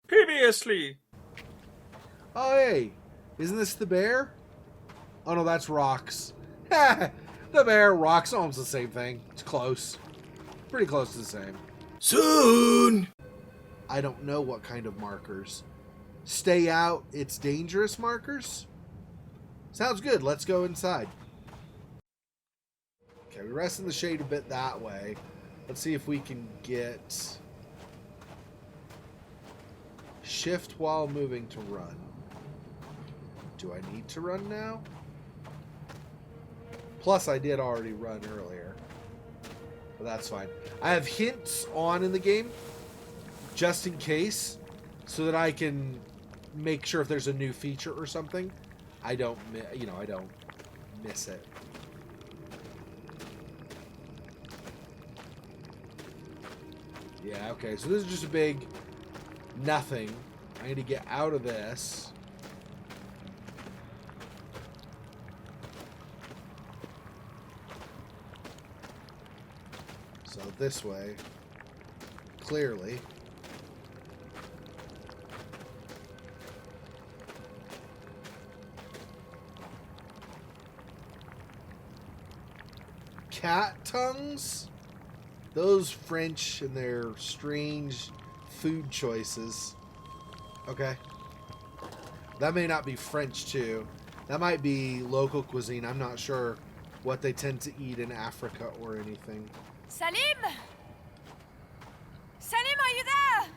Previously. Oh, hey. Isn't this the bear? Oh, no, that's rocks. The bear, rocks, almost the same thing. It's close. Pretty close to the same. Soon. I don't know what kind of markers. Stay out, it's dangerous markers? Sounds good. Let's go inside. Okay, we rest in the shade a bit that way. Let's see if we can get shift while moving to run. Do I need to run now? Plus, I did already run earlier. But that's fine. I have hints on in the game, just in case, so that I can make sure if there's a new feature or something, I don't miss it. Yeah, okay, so this is just a big nothing. I need to get out of this. So this way, clearly. Cat tongues? Those French and their strange food choices. Okay. That may not be French too. That might be local cuisine. I'm not sure what they tend to eat in Africa or anything. Salim? Salim, are you there?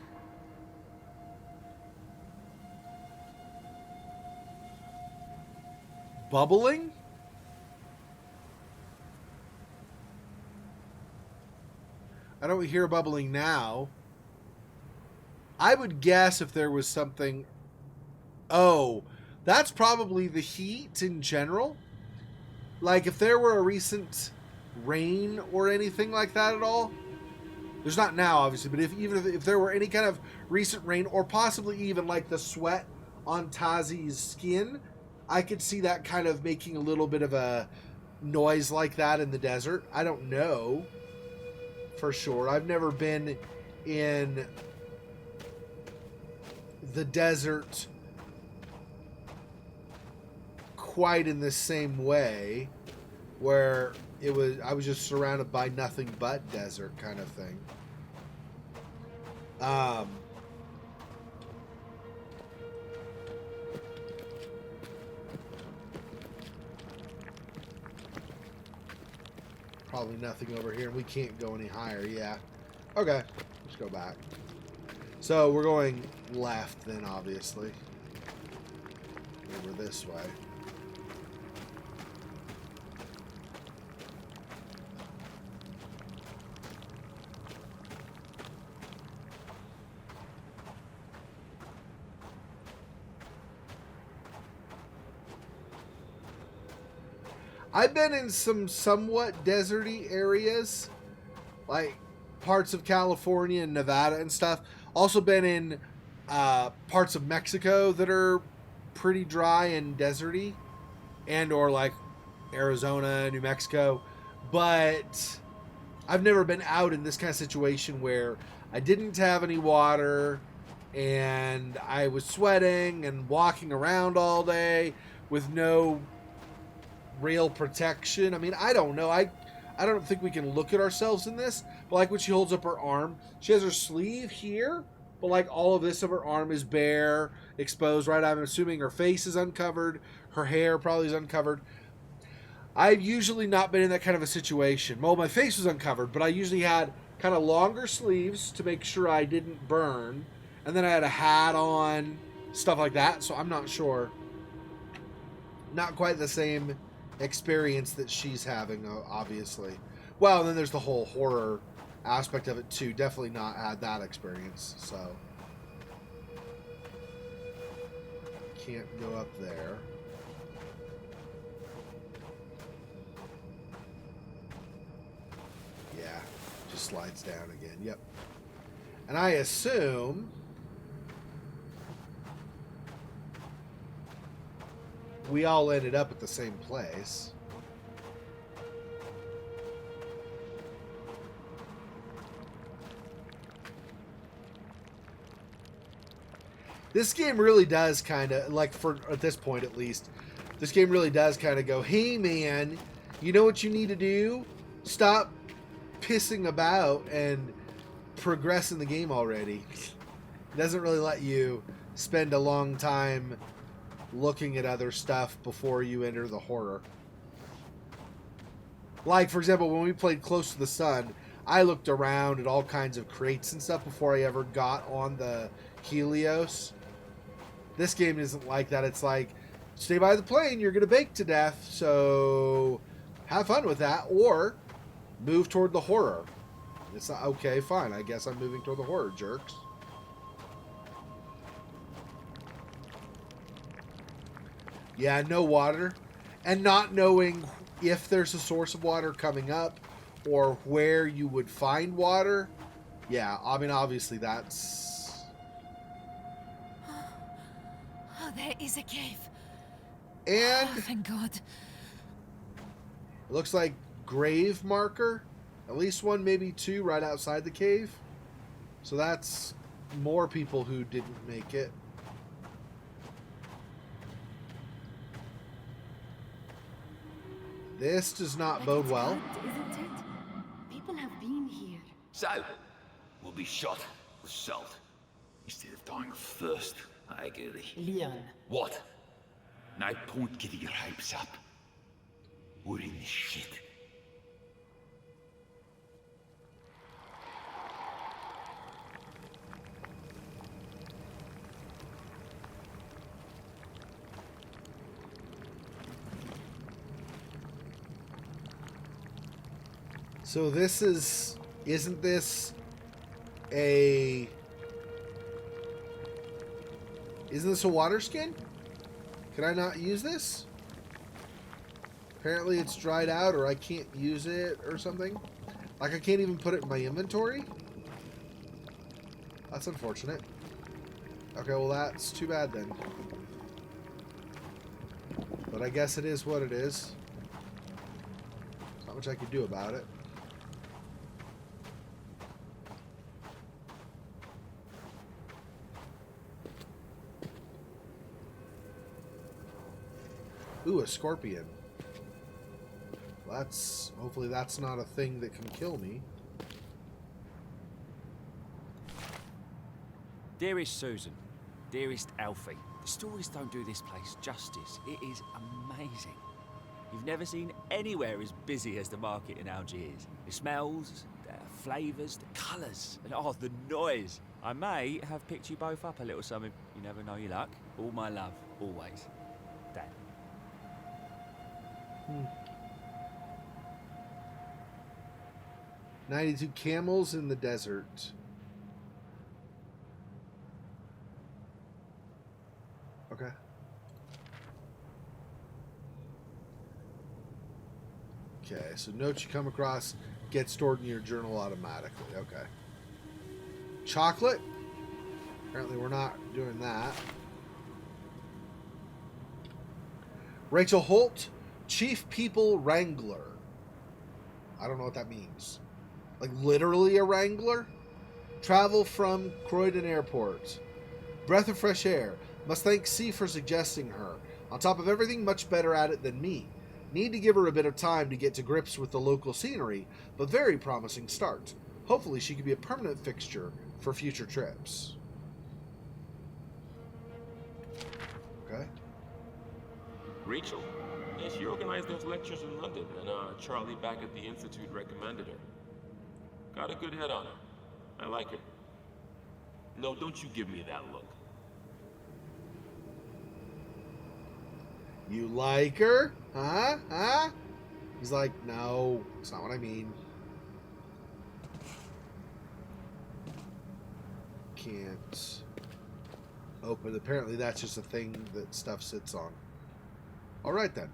Bubbling? I don't hear bubbling now. I would guess if there was something... Oh, that's probably the heat in general. Like, if there were a recent rain or anything like that at all. There's not now, obviously, but if there were any kind of recent rain, or possibly even like the sweat on Tasi's skin, I could see that kind of making a little bit of a noise like that in the desert. I don't know for sure. I've never been in the desert quite in the same way, where I was just surrounded by nothing but desert kind of thing. Probably nothing over here, and we can't go any higher. Yeah. Okay. Let's go back. So we're going left then, obviously. Over this way. I've been in some somewhat deserty areas, like parts of California and Nevada and stuff. Also been in parts of Mexico that are pretty dry and deserty, and or like Arizona, New Mexico. But I've never been out in this kind of situation where I didn't have any water and I was sweating and walking around all day with no real protection. I mean, I don't know. I don't think we can look at ourselves in this, but like when she holds up her arm, she has her sleeve here, but like all of this of her arm is bare, exposed, right? I'm assuming her face is uncovered, her hair probably is uncovered. I've usually not been in that kind of a situation. Well, my face was uncovered, but I usually had kind of longer sleeves to make sure I didn't burn, and then I had a hat on, stuff like that, so I'm not sure. Not quite the same experience that she's having, obviously. Well, and then there's the whole horror aspect of it too. Definitely not had that experience, so can't go up there. Yeah, just slides down again. Yep. And I assume we all ended up at the same place. This game really does kind of, like, for at this point at least, this game really does kind of go, hey man, you know what you need to do? Stop pissing about and progress in the game already. It doesn't really let you spend a long time looking at other stuff before you enter the horror. Like, for example, when we played Close to the Sun, I looked around at all kinds of crates and stuff before I ever got on the Helios. This game isn't like that. It's like, stay by the plane, you're going to bake to death, so have fun with that, or move toward the horror. It's not, okay, fine, I guess I'm moving toward the horror, jerks. Yeah, no water. And not knowing if there's a source of water coming up or where you would find water. Yeah, I mean, obviously that's... Oh, there is a cave. And oh, thank God. It looks like grave marker. At least one, maybe two, right outside the cave. So that's more people who didn't make it. This does not bode well. Isn't it? People have been here. So, we'll be shot with salt instead of dying of thirst. I agree. Leon. What? No point getting your hopes up. We're in this shit. So this is... Isn't this a... Isn't this a water skin? Can I not use this? Apparently it's dried out, or I can't use it or something. Like I can't even put it in my inventory? That's unfortunate. Okay, well that's too bad then. But I guess it is what it is. Not much I could do about it. Ooh, a scorpion. That's... Hopefully that's not a thing that can kill me. Dearest Susan, dearest Alfie, the stories don't do this place justice. It is amazing. You've never seen anywhere as busy as the market in Algiers. The smells, the flavours, the colours, and oh, the noise. I may have picked you both up a little something. You never know your luck. All my love, always. Dan. 92 camels in the desert. Okay. Okay, so notes you come across get stored in your journal automatically. Okay. Chocolate? Apparently we're not doing that. Rachel Holt, Chief People Wrangler. I don't know what that means. Like literally a wrangler? Travel from Croydon Airport. Breath of fresh air. Must thank C for suggesting her. On top of everything, much better at it than me. Need to give her a bit of time to get to grips with the local scenery, but very promising start. Hopefully she could be a permanent fixture for future trips. Okay. Rachel? Yeah, she organized those lectures in London, and Charlie back at the Institute recommended her. Got a good head on her. I like her. No, don't you give me that look. You like her? Huh? Huh? He's like, no, that's not what I mean. Can't open. Apparently that's just a thing that stuff sits on. Alright then.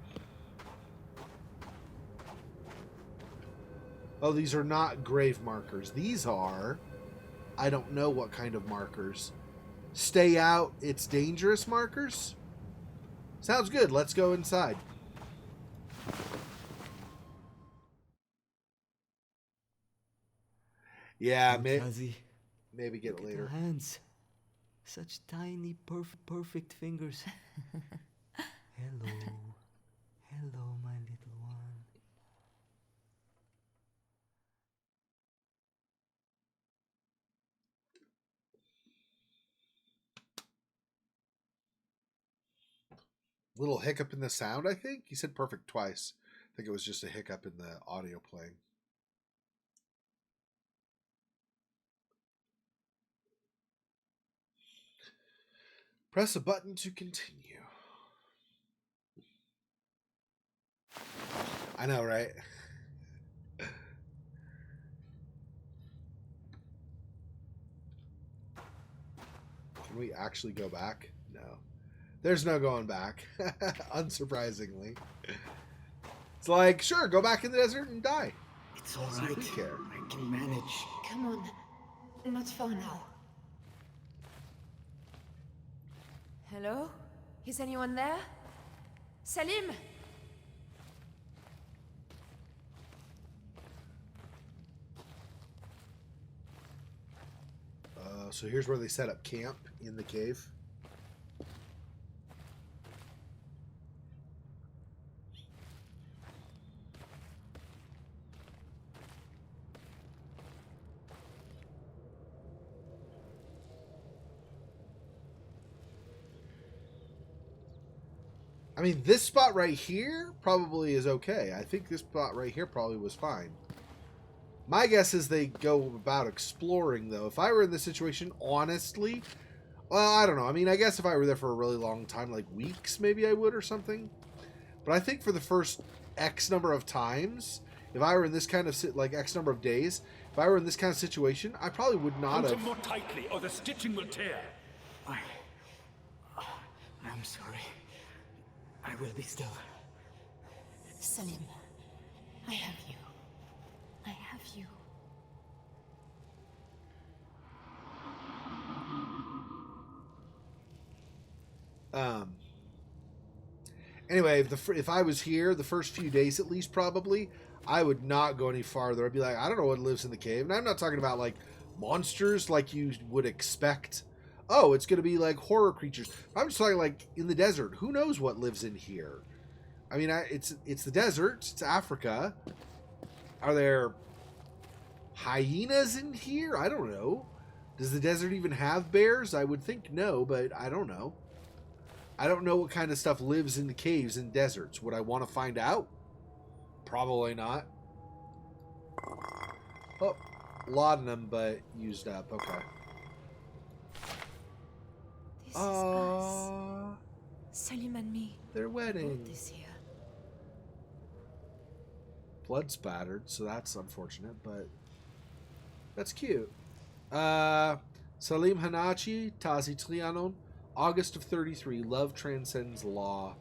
Oh, these are not grave markers. These are... I don't know what kind of markers. Stay out, it's dangerous markers? Sounds good. Let's go inside. Yeah, Tasi, maybe get it look at later. the hands. Such tiny, perfect fingers. Hello. Hello, my little one. Little hiccup in the sound, I think? He said perfect twice. I think it was just a hiccup in the audio playing. Press a button to continue. I know, right? Can we actually go back? No. There's no going back. Unsurprisingly. It's like, sure, go back in the desert and die. It's all right. We care. I can manage. Come on. Not far now. Hello? Is anyone there? Salim? So here's where they set up camp in the cave. I mean, this spot right here probably is okay. I think this spot right here probably was fine. My guess is they go about exploring, though. If I were in this situation, honestly, well, I don't know. I mean, I guess if I were there for a really long time, like weeks, maybe I would or something. But I think for the first X number of times, if I were in this kind of, like, X number of days, if I were in this kind of situation, I probably would not Hold have... him more tightly, or the stitching will tear. I'm sorry. I will be still. Salim, I have you. I have you. Anyway, if I was here, the first few days at least, probably, I would not go any farther. I'd be like, I don't know what lives in the cave. And I'm not talking about, like, monsters like you would expect. Oh, it's going to be, like, horror creatures. I'm just talking, like, in the desert. Who knows what lives in here? I mean, it's the desert. It's Africa. Are there hyenas in here? I don't know. Does the desert even have bears? I would think no, but I don't know. I don't know what kind of stuff lives in the caves and deserts. Would I want to find out? Probably not. Oh, laudanum, but used up. Okay. This is us. Salim and me. Their wedding. This here. Blood spattered, so that's unfortunate, but that's cute. Salim Hanachi, Tasi Trianon, August of 33. Love transcends law.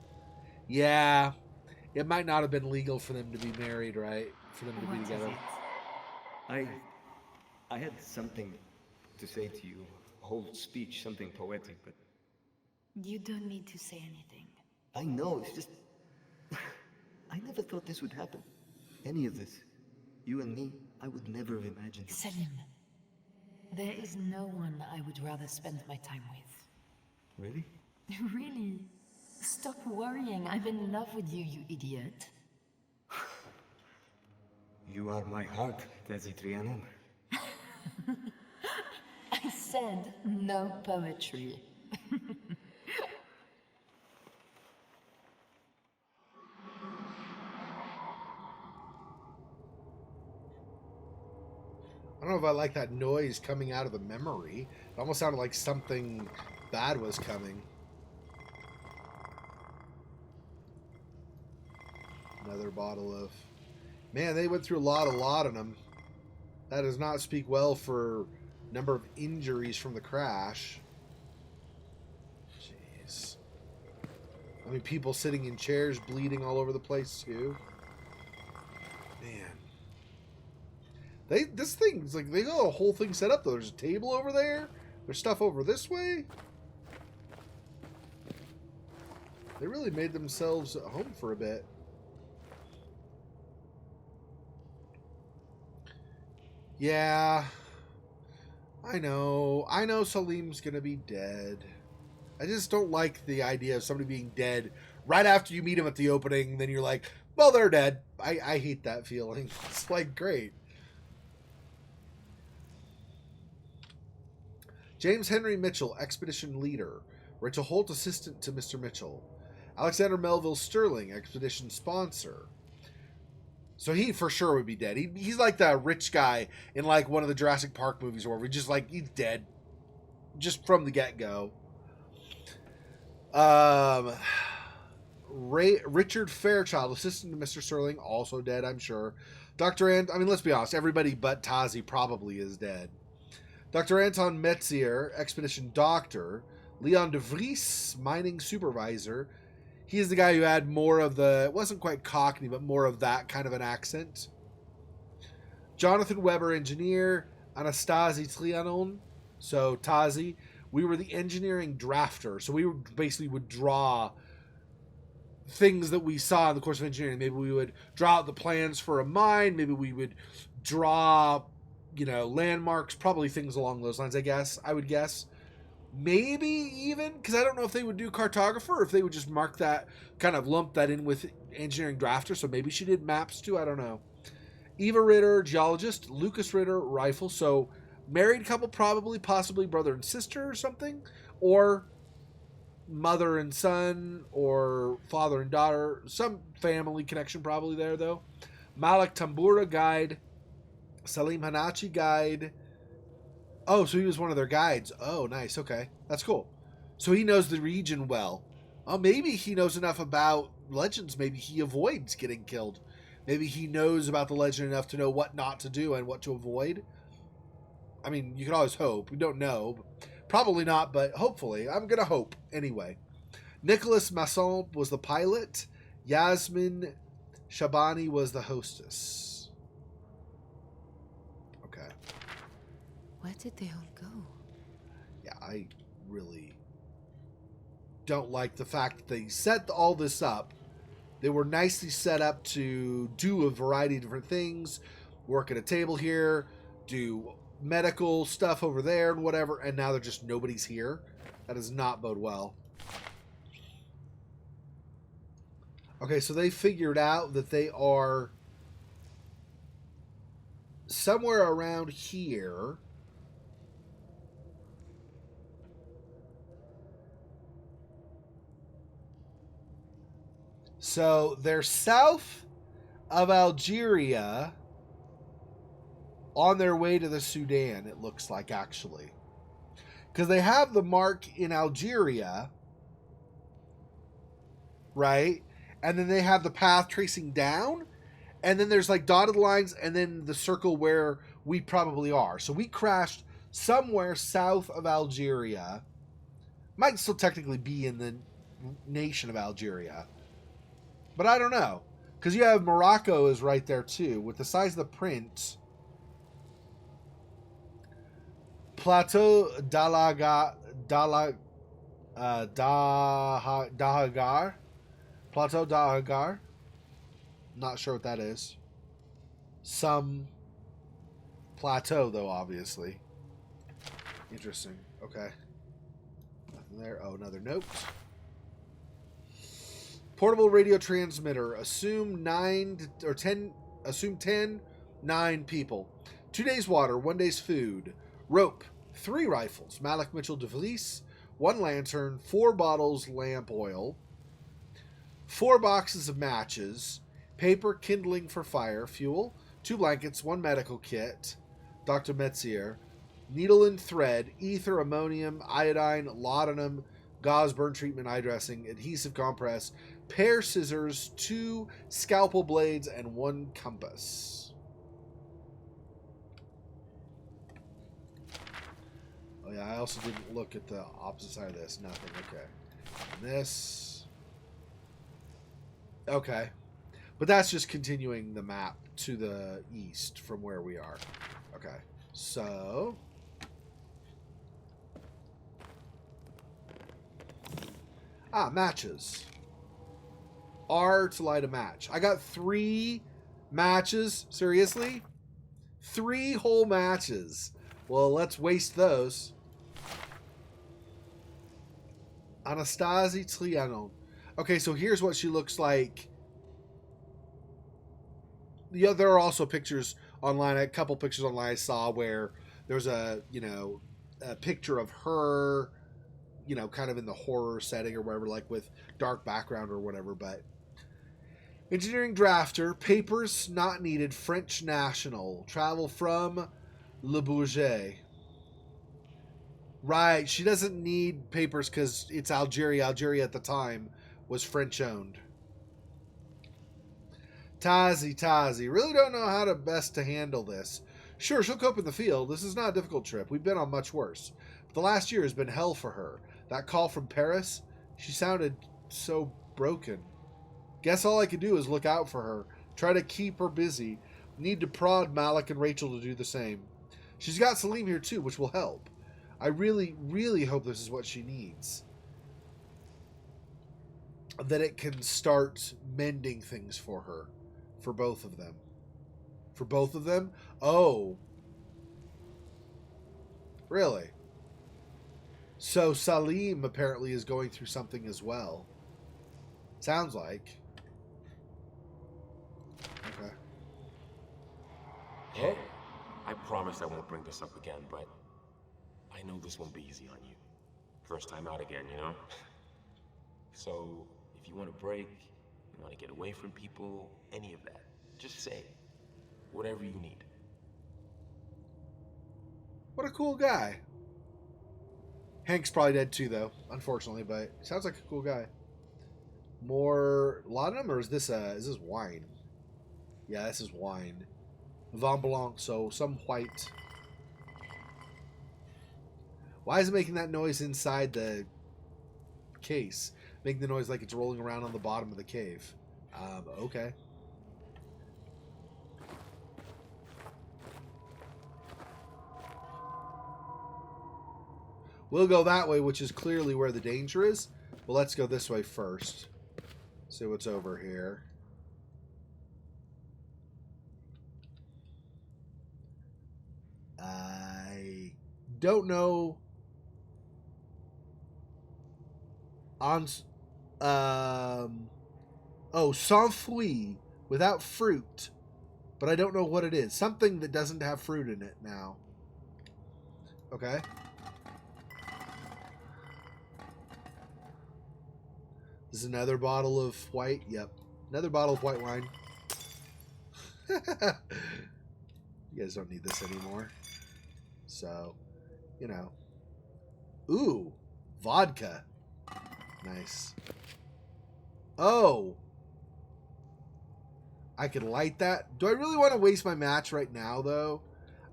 Yeah, it might not have been legal for them to be married, right? For them to be together. I had something to say to you. A whole speech, something poetic, but... You don't need to say anything. I know, it's just... I never thought this would happen. Any of this. You and me, I would never have imagined it. Salim, there is no one I would rather spend my time with. Really? Really? Stop worrying. I'm in love with you, you idiot. You are my heart, Tasi Trianon. I said no poetry. I don't know if I like that noise coming out of the memory. It almost sounded like something bad was coming. Another bottle of... Man, they went through a lot of laudanum. That does not speak well for number of injuries from the crash. Jeez. I mean, people sitting in chairs bleeding all over the place, too. Man. This thing's like, they got a whole thing set up, though. There's a table over there. There's stuff over this way. They really made themselves at home for a bit. Yeah. I know Salim's gonna be dead. I just don't like the idea of somebody being dead right after you meet him at the opening. Then you're like, well, they're dead. I hate that feeling. It's like, great. James Henry Mitchell, Expedition Leader. Rachel Holt, Assistant to Mr. Mitchell. Alexander Melville Sterling, Expedition Sponsor. So he for sure would be dead. He's like the rich guy in like one of the Jurassic Park movies or whatever. Just like, he's dead. Just from the get-go. Richard Fairchild, Assistant to Mr. Sterling, also dead, I'm sure. Dr. I mean, let's be honest, everybody but Tasi probably is dead. Dr. Anton Metzier, Expedition Doctor. Leon de Vries, Mining Supervisor. He is the guy who had more of the, it wasn't quite Cockney, but more of that kind of an accent. Jonathan Weber, Engineer. Tasi Trianon, so Tasi. We were the engineering drafter, so we basically would draw things that we saw in the course of engineering. Maybe we would draw out the plans for a mine. Maybe we would draw, landmarks, probably things along those lines, I would guess. Maybe even, because I don't know if they would do cartographer or if they would just mark that, kind of lump that in with engineering drafter. So maybe she did maps too. I don't know. Eva Ritter, geologist. Lucas Ritter, rifle. So married couple, probably, possibly brother and sister or something. Or mother and son, or father and daughter. Some family connection probably there, though. Malik Tambura, guide. Salim Hanachi, guide. Oh, so he was one of their guides. Oh, nice. Okay. That's cool. So he knows the region well. Oh, maybe he knows enough about legends. Maybe he avoids getting killed. Maybe he knows about the legend enough to know what not to do and what to avoid. I mean, you can always hope. We don't know. Probably not, but hopefully. I'm going to hope anyway. Nicholas Masson was the pilot. Yasmin Shabani was the hostess. Okay. Where did they all go? Yeah, I really don't like the fact that they set all this up. They were nicely set up to do a variety of different things, work at a table here, do medical stuff over there and whatever, and now they're just nobody's here. That does not bode well. Okay, so they figured out that they are somewhere around here. So they're south of Algeria on their way to the Sudan, it looks like, actually. Because they have the mark in Algeria, right? And then they have the path tracing down. And then there's like dotted lines and then the circle where we probably are. So we crashed somewhere south of Algeria. Might still technically be in the nation of Algeria. But I don't know. Because you have Morocco is right there too. With the size of the print. Plateau Dahagar. Plateau Dahagar. Not sure what that is. Some plateau though, obviously. Interesting. Okay. Nothing there. Oh, another note. Portable radio transmitter. Assume 9 or 10. Assume 10, 9 people. 2 days water, 1 day's food. Rope. 3 rifles. Malik Mitchell de Vries. 1 lantern. 4 bottles lamp oil. 4 boxes of matches. Paper, kindling for fire, fuel. 2 blankets. 1 medical kit. Dr. Metzier. Needle and thread. Ether, ammonium, iodine, laudanum, gauze, burn treatment, eye dressing, adhesive compress, pair scissors, 2 scalpel blades, and 1 compass. Oh yeah, I also didn't look at the opposite side of this. Nothing. Okay. And this. Okay. But that's just continuing the map to the east from where we are. Okay. So. Matches. R to light a match. I got 3 matches. Seriously? 3 whole matches. Well, let's waste those. Tasi Trianon. Okay, so here's what she looks like. Yeah, there are also pictures online. A couple pictures online I saw where there's a picture of her, kind of in the horror setting or whatever, like with dark background or whatever. But engineering drafter, papers not needed, French national, travel from Le Bourget. Right, she doesn't need papers because it's Algeria. Algeria at the time was French owned. Tasi, really don't know how to best to handle this. Sure, she'll cope in the field. This is not a difficult trip. We've been on much worse. But the last year has been hell for her. That call from Paris, she sounded so broken. Guess all I could do is look out for her. Try to keep her busy. Need to prod Malik and Rachel to do the same. She's got Salim here too, which will help. I really, really hope this is what she needs. That it can start mending things for her. For both of them. For both of them? Oh. Really? So Salim apparently is going through something as well. Sounds like. Okay. Hey, I promise I won't bring this up again, but I know this won't be easy on you. First time out again, you know? So, if you want a break, you want to get away from people, any of that, just say whatever you need. What a cool guy. Hank's probably dead too, though, unfortunately, but sounds like a cool guy. More laudanum, or is this wine? Yeah, this is wine. Vin Blanc, so some white. Why is it making that noise inside the case? Making the noise like it's rolling around on the bottom of the cave. Okay. We'll go that way, which is clearly where the danger is. But let's go this way first. See what's over here. I don't know. Sans fruit, without fruit. But I don't know what it is. Something that doesn't have fruit in it now. Okay. This is another bottle of white. Yep. Another bottle of white wine. You guys don't need this anymore. So, Ooh. Vodka. Nice. Oh. I could light that. Do I really want to waste my match right now, though?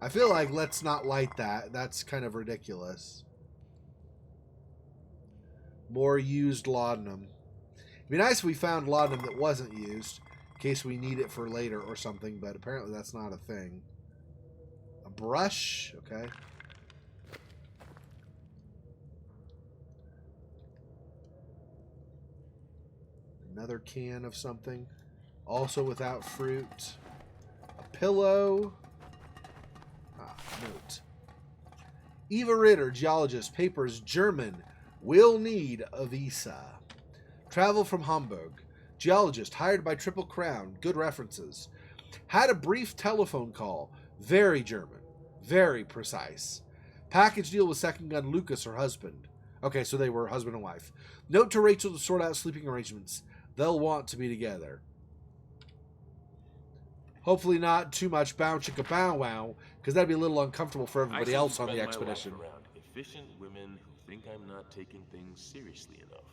I feel like let's not light that. That's kind of ridiculous. More used laudanum. It'd be nice if we found laudanum that wasn't used, in case we need it for later or something, but apparently that's not a thing. A brush, okay. Another can of something, also without fruit. A pillow. Note. Eva Ritter, geologist, papers, German, will need a visa. Travel from Hamburg. Geologist, hired by Triple Crown. Good references. Had a brief telephone call. Very German. Very precise. Package deal with second gun Lucas, her husband. Okay, so they were husband and wife. Note to Rachel to sort out sleeping arrangements. They'll want to be together. Hopefully not too much bow chicka bow wow, because that'd be a little uncomfortable for everybody else on the expedition. Around efficient women who think I'm not taking things seriously enough.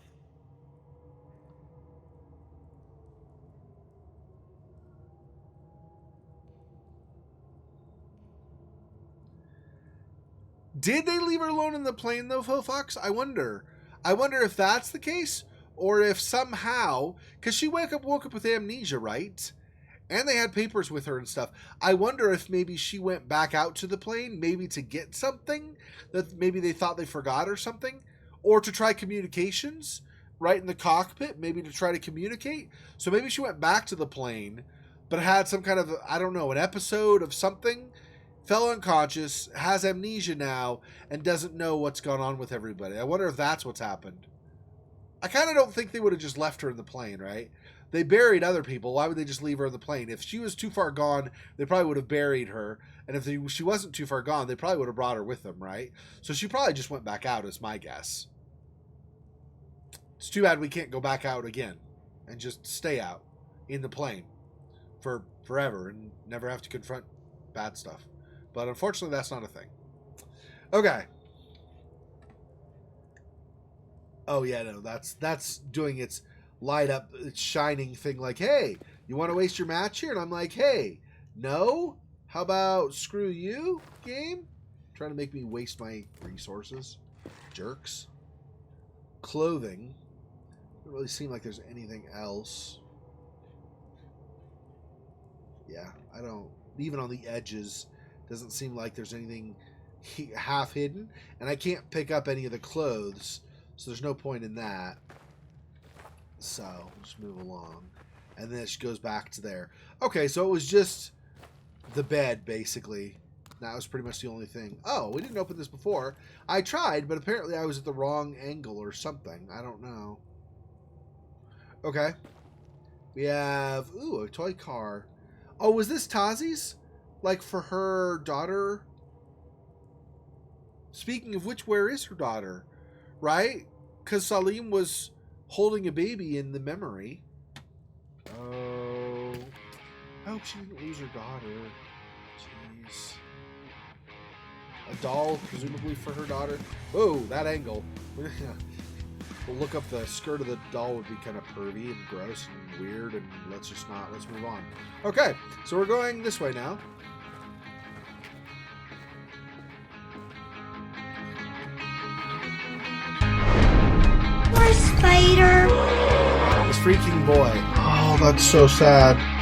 Did they leave her alone in the plane, though, Fox? I wonder. I wonder if that's the case, or if somehow, because she woke up with amnesia, right? And they had papers with her and stuff. I wonder if maybe she went back out to the plane, maybe to get something that maybe they thought they forgot or something, or to try communications right in the cockpit, maybe to try to communicate. So maybe she went back to the plane, but had some kind of, I don't know, an episode of something, fell unconscious, has amnesia now, and doesn't know what's gone on with everybody. I wonder if that's what's happened. I kind of don't think they would have just left her in the plane, right? They buried other people. Why would they just leave her in the plane? If she was too far gone, they probably would have buried her. And if she wasn't too far gone, they probably would have brought her with them, right? So she probably just went back out, is my guess. It's too bad we can't go back out again and just stay out in the plane for forever and never have to confront bad stuff. But unfortunately, that's not a thing. Okay. Oh, yeah, no, that's doing its light up, its shining thing like, hey, you want to waste your match here? And I'm like, hey, no? How about screw you, game? Trying to make me waste my resources. Jerks. Clothing. Doesn't really seem like there's anything else. Yeah, I don't, even on the edges, doesn't seem like there's anything half hidden. And I can't pick up any of the clothes, so there's no point in that. So, we'll just move along. And then it goes back to there. Okay, so it was just the bed, basically. That was pretty much the only thing. Oh, we didn't open this before. I tried, but apparently I was at the wrong angle or something. I don't know. Okay. We have, ooh, a toy car. Oh, was this Tasi's? Like for her daughter? Speaking of which, where is her daughter? Right? Because Salim was holding a baby in the memory. Oh. I hope she didn't lose her daughter. Jeez. A doll, presumably for her daughter. Whoa, that angle. We'll look up the skirt of the doll would be kind of pervy and gross and weird, and let's move on. Okay, so we're going this way now. Poor spider. This freaking boy. Oh, that's so sad.